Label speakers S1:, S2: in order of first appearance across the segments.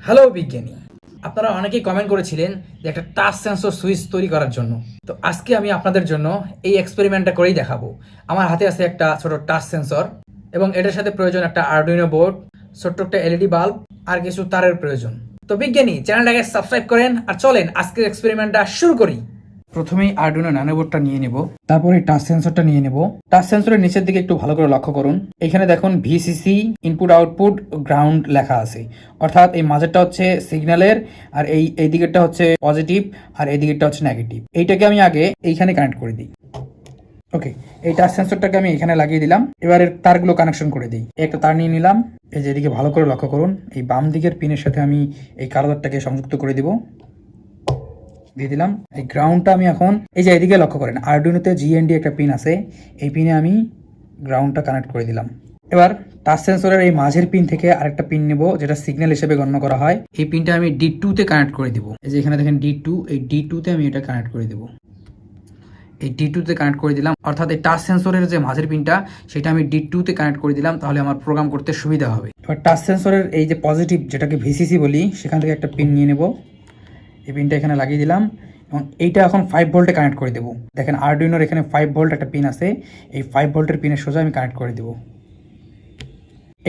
S1: Hello বিজ্ঞানী, আপনারা অনেকেই কমেন্ট করেছিলেন যে একটা টাচ সেন্সর সুইচ তৈরি করার জন্য। তো আজকে আমি আপনাদের জন্য এই এক্সপেরিমেন্টটা করেই দেখাবো। আমার হাতে আছে একটা ছোট টাচ সেন্সর এবং এটার সাথে প্রয়োজন একটা আরডুইনো বোর্ড, ছোট্ট একটা এলইডি বাল্ব আর কিছু তারের প্রয়োজন। তো বিজ্ঞানী, চ্যানেলটাকে সাবস্ক্রাইব করেন আর চলেন আজকের এক্সপেরিমেন্টটা শুরু করি। প্রথমেই আরডুইনো ন্যানো বোর্ডটা নিয়ে নেব, তারপরে টাচ সেন্সরটা নিয়ে নেব। টাচ সেন্সরের নিচের দিকে একটু ভালো করে লক্ষ্য করুন। এখানে দেখুন ভিসিসি ইনপুট আউটপুট গ্রাউন্ড লেখা আছে, অর্থাৎ এই মাঝেরটা হচ্ছে সিগন্যালের আর এই দিকেরটা হচ্ছে পজিটিভ আর এই দিকেরটা হচ্ছে নেগেটিভ। এইটাকে আমি আগে এইখানে কানেক্ট করে দিই। ওকে, এই টাচ সেন্সরটাকে আমি এখানে লাগিয়ে দিলাম। এবার এর তারগুলো কানেকশন করে দিই। একটা তার নিয়ে নিলাম। এই যে এদিকে ভালো করে লক্ষ্য করুন, এই বাম দিকের পিনের সাথে আমি এই কালো তারটাকে সংযুক্ত করে দিব, দিয়ে দিলাম। এই গ্রাউন্ডটা আমি এখন এই যে এদিকে লক্ষ্য করেন, আরডুইনোতে জিএনডি একটা পিন আছে, এই পিনে আমি গ্রাউন্ডটা কানেক্ট করে দিলাম। এবার টাচ সেন্সরের এই মাঝের পিন থেকে আরেকটা পিন নেব, যেটা সিগন্যাল হিসেবে গণ্য করা হয়। এই পিনটা আমি D2 তে কানেক্ট করে দিব। এই যে এখানে দেখেন D2, এই D2 তে আমি এটা কানেক্ট করে দেব। এই D2 তে কানেক্ট করে দিলাম, অর্থাৎ এই টাচ সেন্সরের যে মাঝের পিনটা সেটা আমি D2 তে কানেক্ট করে দিলাম, তাহলে আমার প্রোগ্রাম করতে সুবিধা হবে। এবার টাচ সেন্সরের এই যে পজিটিভ, যেটাকে ভিসিসি বলি, সেখান থেকে একটা পিন নিয়ে নেব। এই পিনটা এখানে লাগিয়ে দিলাম এবং এইটা এখন 5 ভোল্টে কানেক্ট করে দেবো। দেখেন আরডুইনোর এখানে 5 ভোল্ট একটা পিন আছে, এই 5 ভোল্টের পিনের সোজা আমি কানেক্ট করে দেবো।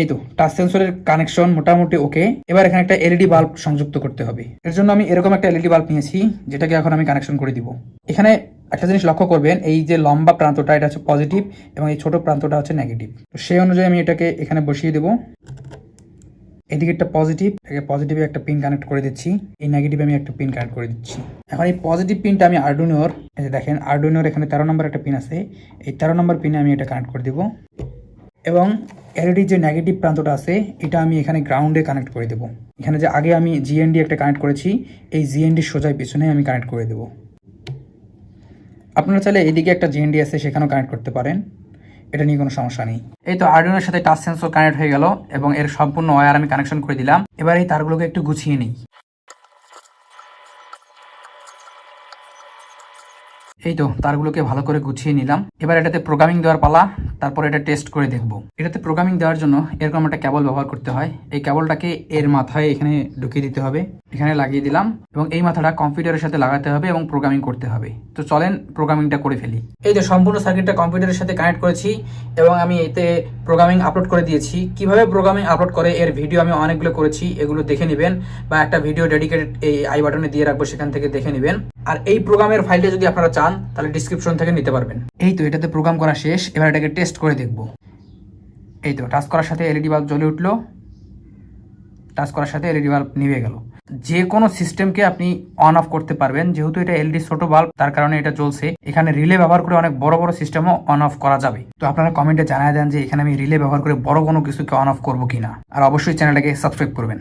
S1: এই তো টাচ সেন্সরের কানেকশন মোটামুটি ওকে। এবার এখানে একটা এলইডি বাল্ব সংযুক্ত করতে হবে। এর জন্য আমি এরকম একটা এলইডি বাল্ব নিয়েছি, যেটাকে এখন আমি কানেকশন করে দিব। এখানে একটা জিনিস লক্ষ্য করবেন, এই যে লম্বা প্রান্তটা এটা হচ্ছে পজিটিভ এবং এই ছোট প্রান্তটা হচ্ছে নেগেটিভ। তো সেই অনুযায়ী আমি এটাকে এখানে বসিয়ে দেবো। এদিকে একটা পজিটিভ, পজিটিভে একটা পিন কানেক্ট করে দিচ্ছি, এই নেগেটিভে আমি একটা পিন কানেক্ট করে দিচ্ছি। এখন এই পজিটিভ পিনটা আমি আরডুইনোর, এই যে দেখেন আরডুইনোর এখানে 13 নম্বর একটা পিন আছে, এই 13 নম্বর পিনে আমি এটা কানেক্ট করে দিব এবং এলইডি যে নেগেটিভ প্রান্তটা আছে এটা আমি এখানে গ্রাউন্ডে কানেক্ট করে দেবো। এখানে যে আগে আমি জিএনডি একটা কানেক্ট করেছি, এই জিএনডি সোজাই পিছনে আমি কানেক্ট করে দেবো। আপনারা চাইলে এইদিকে একটা জিএনডি আছে, সেখানেও কানেক্ট করতে পারেন, এটা নিয়ে কোনো সমস্যা নেই। এই তো আরডুইনোর সাথে টাচ সেন্সর কানেক্ট হয়ে গেল এবং এর সম্পূর্ণ ওয়্যার আমি কানেকশন করে দিলাম। এবার এই তারগুলোকে একটু গুছিয়ে নিই। এই তো তারগুলোকে ভালো করে গুছিয়ে নিলাম। এবার এটাতে প্রোগ্রামিং দেওয়ার পালা, তারপর এটা টেস্ট করে দেখব। এটাতে প্রোগ্রামিং দেওয়ার জন্য এরকম একটা কেবল ব্যবহার করতে হয়। এই কেবলটাকে এর মাথায় এখানে ঢুকিয়ে দিতে হবে, এখানে লাগিয়ে দিলাম এবং এই মাথাটা কম্পিউটারের সাথে লাগাতে হবে এবং প্রোগ্রামিং করতে হবে। তো চলেন প্রোগ্রামিংটা করে ফেলি। এই যে সম্পূর্ণ সার্কিটটা কম্পিউটারের সাথে কানেক্ট করেছি এবং আমি এতে প্রোগ্রামিং আপলোড করে দিয়েছি। কিভাবে প্রোগ্রামিং আপলোড করে এর ভিডিও আমি অনেকগুলো করেছি, এগুলো দেখে নেবেন, বা একটা ভিডিও ডেডিকেটেড এই আই বাটনে দিয়ে রাখবো, সেখান থেকে দেখে নেবেন। আর এই প্রোগ্রামের ফাইলটা যদি আপনারা চান তাহলে ডিসক্রিপশন থেকে নিতে পারবেন। এই তো এটাতে প্রোগ্রাম করা শেষ, এবার এটাকে টেস্ট করে দেখব। এই তো টাচ করার সাথে এলইডি বাল্ব জ্বলে উঠলো, টাচ করার সাথে এলইডি বাল্ব নিভে গেল। যে কোনো সিস্টেমকে আপনি অন অফ করতে পারবেন, যেহেতু এটা এলইডি ছোট বাল্ব তার কারণে এটা জ্বলছে। এখানে রিলে ব্যবহার করে অনেক বড় বড় সিস্টেমও অন অফ করা যাবে। তো আপনারা কমেন্টে জানায় দেন যে এখানে আমি রিলে ব্যবহার করে বড় কোনো কিছুকে অন অফ করবো কিনা, আর অবশ্যই চ্যানেলটাকে সাবস্ক্রাইব করবেন।